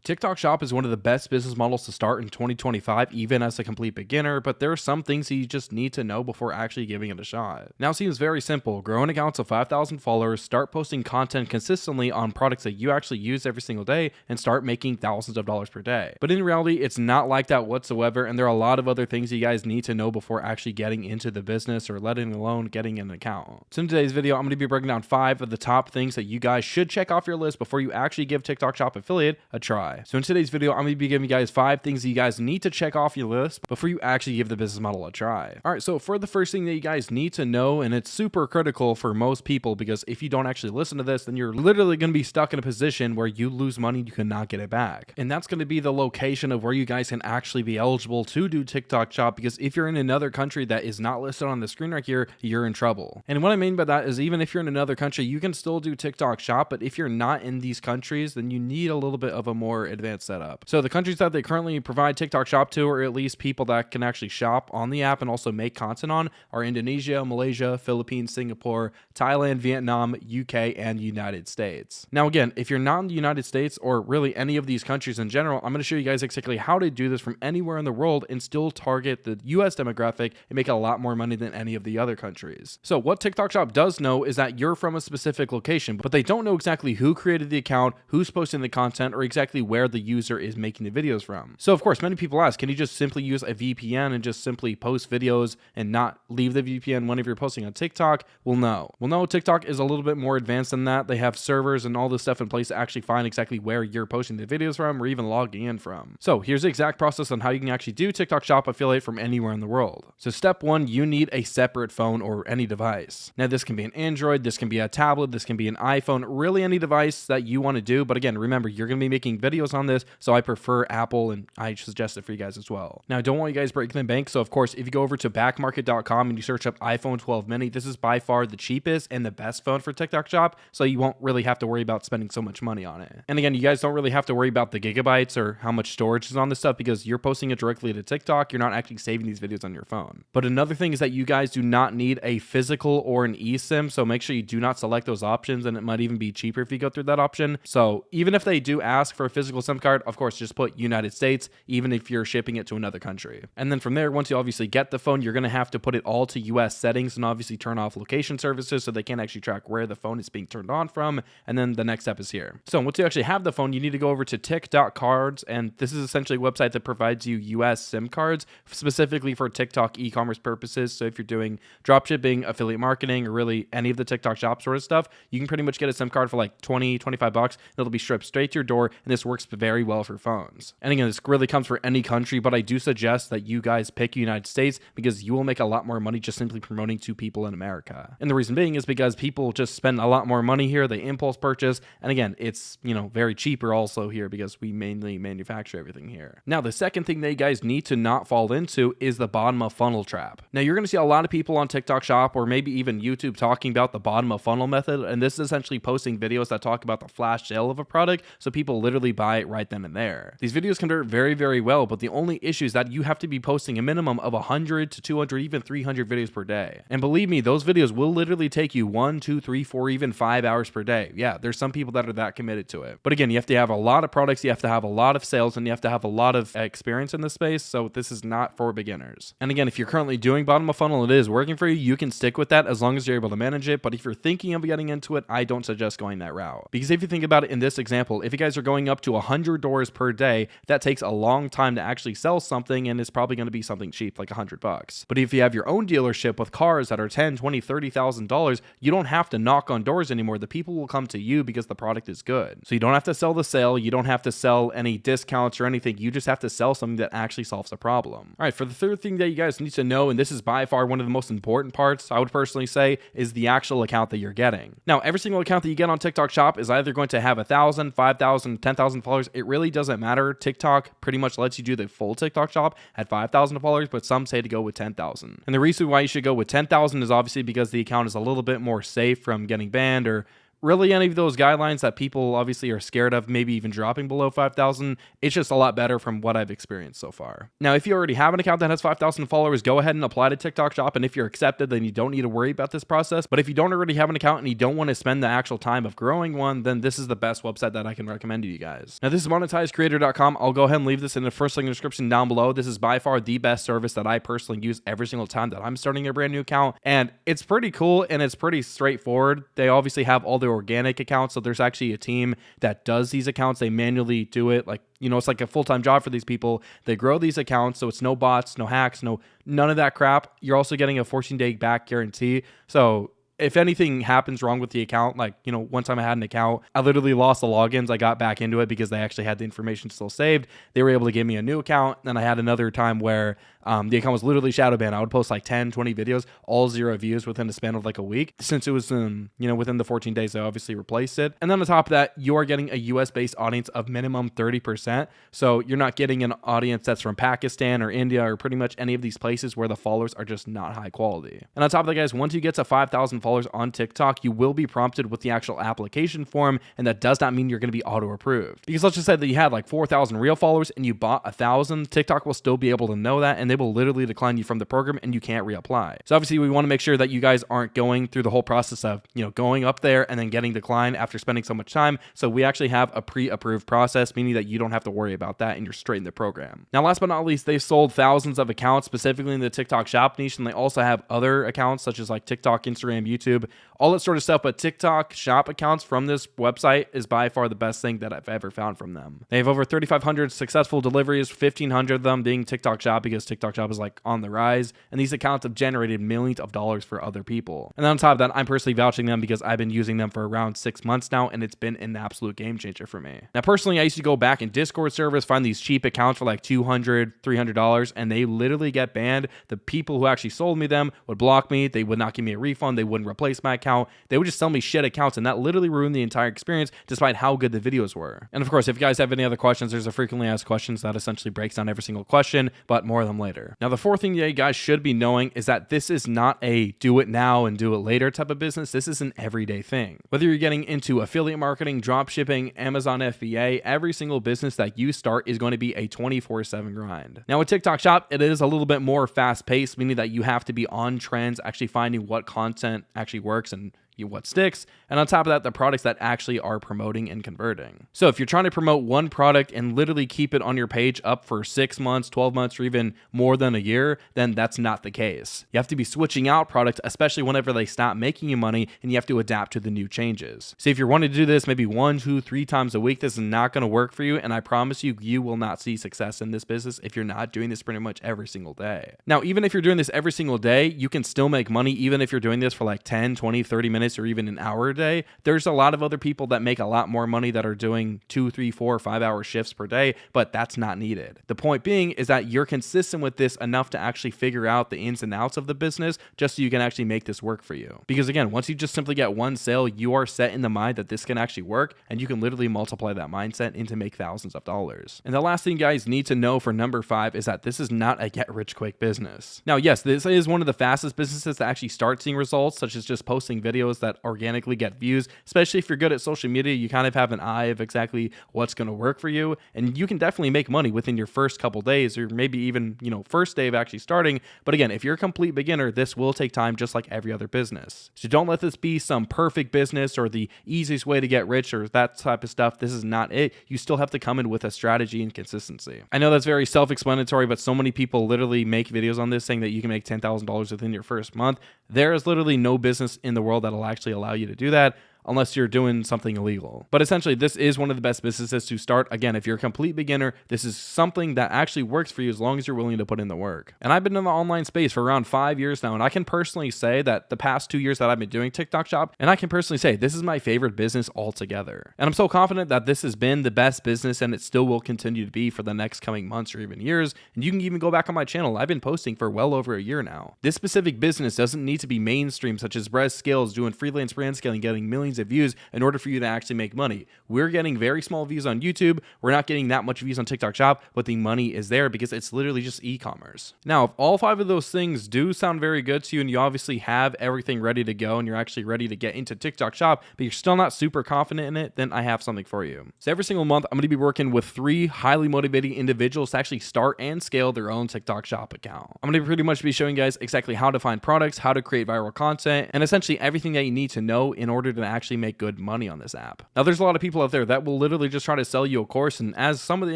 TikTok Shop is one of the best business models to start in 2025, even as a complete beginner, but there are some things that you just need to know before actually giving it a shot. Now, it seems very simple. Grow an account to 5,000 followers, start posting content consistently on products that you actually use every single day, and start making thousands of dollars per day. But in reality, it's not like that whatsoever, and there are a lot of other things you guys need to know before actually getting into the business or letting alone getting an account. So in today's video, I'm going to be breaking down 5 of the top things that you guys should check off your list before you actually give TikTok Shop Affiliate a try. So in today's video, I'm going to be giving you guys 5 things that you guys need to check off your list before you actually give the business model a try. All right, so for the first thing that you guys need to know, and it's super critical for most people, because if you don't actually listen to this, then you're literally going to be stuck in a position where you lose money, you cannot get it back. And that's going to be the location of where you guys can actually be eligible to do TikTok Shop, because if you're in another country that is not listed on the screen right here, you're in trouble. And what I mean by that is, even if you're in another country, you can still do TikTok Shop, but if you're not in these countries, then you need a little bit of a more advanced setup. So the countries that they currently provide TikTok Shop to, or at least people that can actually shop on the app and also make content on, are Indonesia, Malaysia, Philippines, Singapore, Thailand, Vietnam, UK, and United States. Now again, if you're not in the United States, or really any of these countries in general, I'm going to show you guys exactly how to do this from anywhere in the world and still target the US demographic and make a lot more money than any of the other countries. So what TikTok Shop does know is that you're from a specific location, but they don't know exactly who created the account, who's posting the content, or exactly where the user is making the videos from. So of course, many people ask, can you just simply use a VPN and just simply post videos and not leave the VPN whenever you're posting on TikTok? Well, no. TikTok is a little bit more advanced than that. They have servers and all this stuff in place to actually find exactly where you're posting the videos from, or even logging in from. So here's the exact process on how you can actually do TikTok Shop Affiliate from anywhere in the world. So step 1, you need a separate phone or any device. Now this can be an Android, this can be a tablet, this can be an iPhone, really any device that you want to do. But again, remember, you're going to be making videos on this, so I prefer Apple, and I suggest it for you guys as well. Now I don't want you guys breaking the bank, so of course, if you go over to backmarket.com and you search up iPhone 12 mini, this is by far the cheapest and the best phone for TikTok Shop, so you won't really have to worry about spending so much money on it. And again, you guys don't really have to worry about the gigabytes or how much storage is on this stuff, because you're posting it directly to TikTok. You're not actually saving these videos on your phone. But another thing is that you guys do not need a physical or an eSIM, so make sure you do not select those options, and it might even be cheaper if you go through that option. So even if they do ask for a physical SIM card, of course, just put United States, even if you're shipping it to another country. And then from there, once you obviously get the phone, you're going to have to put it all to US settings and obviously turn off location services so they can't actually track where the phone is being turned on from. And then the next step is here. So once you actually have the phone, you need to go over to tik.cards, and this is essentially a website that provides you US SIM cards specifically for TikTok e-commerce purposes. So if you're doing dropshipping, affiliate marketing, or really any of the TikTok Shop sort of stuff, you can pretty much get a SIM card for like 20, 25 bucks. It'll be shipped straight to your door, and this works very well for phones. And again, this really comes for any country, but I do suggest that you guys pick United States, because you will make a lot more money just simply promoting to people in America. And the reason being is because people just spend a lot more money here. They impulse purchase. And again, it's, very cheaper also here because we mainly manufacture everything here. Now, the second thing that you guys need to not fall into is the bottom of funnel trap. Now, you're going to see a lot of people on TikTok Shop, or maybe even YouTube, talking about the bottom of funnel method. And this is essentially posting videos that talk about the flash sale of a product, so people literally buy it right then and there. These videos convert very, very well, but the only issue is that you have to be posting a minimum of 100 to 200, even 300 videos per day. And believe me, those videos will literally take you 1, 2, 3, 4, even 5 hours per day. Yeah, there's some people that are that committed to it. But again, you have to have a lot of products, you have to have a lot of sales, and you have to have a lot of experience in this space. So this is not for beginners. And again, if you're currently doing bottom of funnel, it is working for you, you can stick with that as long as you're able to manage it. But if you're thinking of getting into it, I don't suggest going that route. Because if you think about it in this example, if you guys are going up to 100 doors per day, that takes a long time to actually sell something, and it's probably going to be something cheap, like $100. But if you have your own dealership with cars that are $10, $20, $30,000, you don't have to knock on doors anymore. The people will come to you because the product is good. So you don't have to sell the sale, you don't have to sell any discounts or anything. You just have to sell something that actually solves a problem. All right, for the third thing that you guys need to know, and this is by far one of the most important parts, I would personally say, is the actual account that you're getting. Now, every single account that you get on TikTok Shop is either going to have 1,000, 5,000, 10,000 followers. It really doesn't matter. TikTok pretty much lets you do the full TikTok Shop at 5,000 followers, but some say to go with 10,000. And the reason why you should go with 10,000 is obviously because the account is a little bit more safe from getting banned, or really any of those guidelines that people obviously are scared of, maybe even dropping below 5,000, it's just a lot better from what I've experienced so far. Now, if you already have an account that has 5,000 followers, go ahead and apply to TikTok Shop. And if you're accepted, then you don't need to worry about this process. But if you don't already have an account and you don't want to spend the actual time of growing one, then this is the best website that I can recommend to you guys. Now, this is monetizecreator.com. I'll go ahead and leave this in the first link in the description down below. This is by far the best service that I personally use every single time that I'm starting a brand new account. And it's pretty cool and it's pretty straightforward. They obviously have all the organic accounts. So there's actually a team that does these accounts. They manually do it. Like, you know, it's like a full-time job for these people. They grow these accounts, so it's no bots, no hacks, none of that crap. You're also getting a 14-day back guarantee. So if anything happens wrong with the account, like, you know, one time I had an account, I literally lost the logins. I got back into it because they actually had the information still saved. They were able to give me a new account. Then I had another time where the account was literally shadow banned. I would post like 10, 20 videos, all 0 views within the span of like a week. Since it was, within the 14 days, I obviously replaced it. And then on top of that, you are getting a US based audience of minimum 30%. So you're not getting an audience that's from Pakistan or India or pretty much any of these places where the followers are just not high quality. And on top of that, guys, once you get to 5,000 followers on TikTok, you will be prompted with the actual application form. And that does not mean you're going to be auto approved. Because let's just say that you had like 4,000 real followers and you bought 1,000, TikTok will still be able to know that and they will literally decline you from the program and you can't reapply. So obviously we want to make sure that you guys aren't going through the whole process of, going up there and then getting declined after spending so much time. So we actually have a pre-approved process, meaning that you don't have to worry about that and you're straight in the program. Now, last but not least, they've sold thousands of accounts specifically in the TikTok shop niche, and they also have other accounts such as like TikTok, Instagram, YouTube, all that sort of stuff. But TikTok shop accounts from this website is by far the best thing that I've ever found from them. They have over 3,500 successful deliveries, 1,500 of them being TikTok shop because TikTok shop is like on the rise, and these accounts have generated millions of dollars for other people. And then on top of that, I'm personally vouching them because I've been using them for around 6 months now, and it's been an absolute game changer for me. Now, personally, I used to go back in Discord servers, find these cheap accounts for like $200, $300, and they literally get banned. The people who actually sold me them would block me. They would not give me a refund. They wouldn't replace my account. They would just sell me shit accounts, and that literally ruined the entire experience despite how good the videos were. And of course, if you guys have any other questions, there's a frequently asked questions that essentially breaks down every single question, but more of them later. Now, the fourth thing that you guys should be knowing is that this is not a do it now and do it later type of business. This is an everyday thing. Whether you're getting into affiliate marketing, drop shipping, Amazon FBA, every single business that you start is going to be a 24/7 grind. Now, with TikTok Shop, it is a little bit more fast paced, meaning that you have to be on trends, actually finding what content actually works and what sticks, and on top of that, the products that actually are promoting and converting. So if you're trying to promote one product and literally keep it on your page up for 6 months, 12 months, or even more than a year, then that's not the case. You have to be switching out products, especially whenever they stop making you money, and you have to adapt to the new changes. So if you're wanting to do this maybe 1, 2, 3 times a week, this is not going to work for you, and I promise you, you will not see success in this business if you're not doing this pretty much every single day. Now, even if you're doing this every single day, you can still make money even if you're doing this for like 10, 20, 30 minutes or even an hour a day. There's a lot of other people that make a lot more money that are doing 2, 3, 4, 5 hour shifts per day, but that's not needed. The point being is that you're consistent with this enough to actually figure out the ins and outs of the business just so you can actually make this work for you. Because again, once you just simply get one sale, you are set in the mind that this can actually work, and you can literally multiply that mindset into make thousands of dollars. And the last thing you guys need to know for number 5 is that this is not a get rich quick business. Now, yes, this is one of the fastest businesses to actually start seeing results, such as just posting videos that organically get views. Especially if you're good at social media, you kind of have an eye of exactly what's going to work for you, and you can definitely make money within your first couple days, or maybe even first day of actually starting. But again, if you're a complete beginner, this will take time just like every other business. So don't let this be some perfect business or the easiest way to get rich or that type of stuff. This is not it. You still have to come in with a strategy and consistency. I know that's very self-explanatory, but so many people literally make videos on this saying that you can make $10,000 within your first month. There is literally no business in the world that'll actually allow you to do that, unless you're doing something illegal. But essentially, this is one of the best businesses to start. Again, if you're a complete beginner, this is something that actually works for you as long as you're willing to put in the work. And I've been in the online space for around 5 years now, and I can personally say that the past 2 years that I've been doing TikTok Shop, and I can personally say this is my favorite business altogether. And I'm so confident that this has been the best business, and it still will continue to be for the next coming months or even years. And you can even go back on my channel. I've been posting for well over a year now. This specific business doesn't need to be mainstream, such as Brez Skills, doing freelance brand scaling, getting millions millions of views in order for you to actually make money. We're getting very small views on YouTube. We're not getting that much views on TikTok Shop, but the money is there because it's literally just e-commerce. Now, if all 5 of those things do sound very good to you and you obviously have everything ready to go and you're actually ready to get into TikTok Shop, but you're still not super confident in it, then I have something for you. So every single month, I'm going to be working with 3 highly motivating individuals to actually start and scale their own TikTok Shop account. I'm going to pretty much be showing you guys exactly how to find products, how to create viral content, and essentially everything that you need to know in order to actually make good money on this app. Now, there's a lot of people out there that will literally just try to sell you a course, and as some of the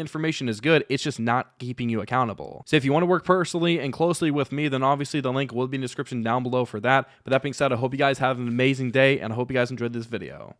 information is good, it's just not keeping you accountable. So if you want to work personally and closely with me, then obviously the link will be in the description down below for that. But that being said, I hope you guys have an amazing day, and I hope you guys enjoyed this video.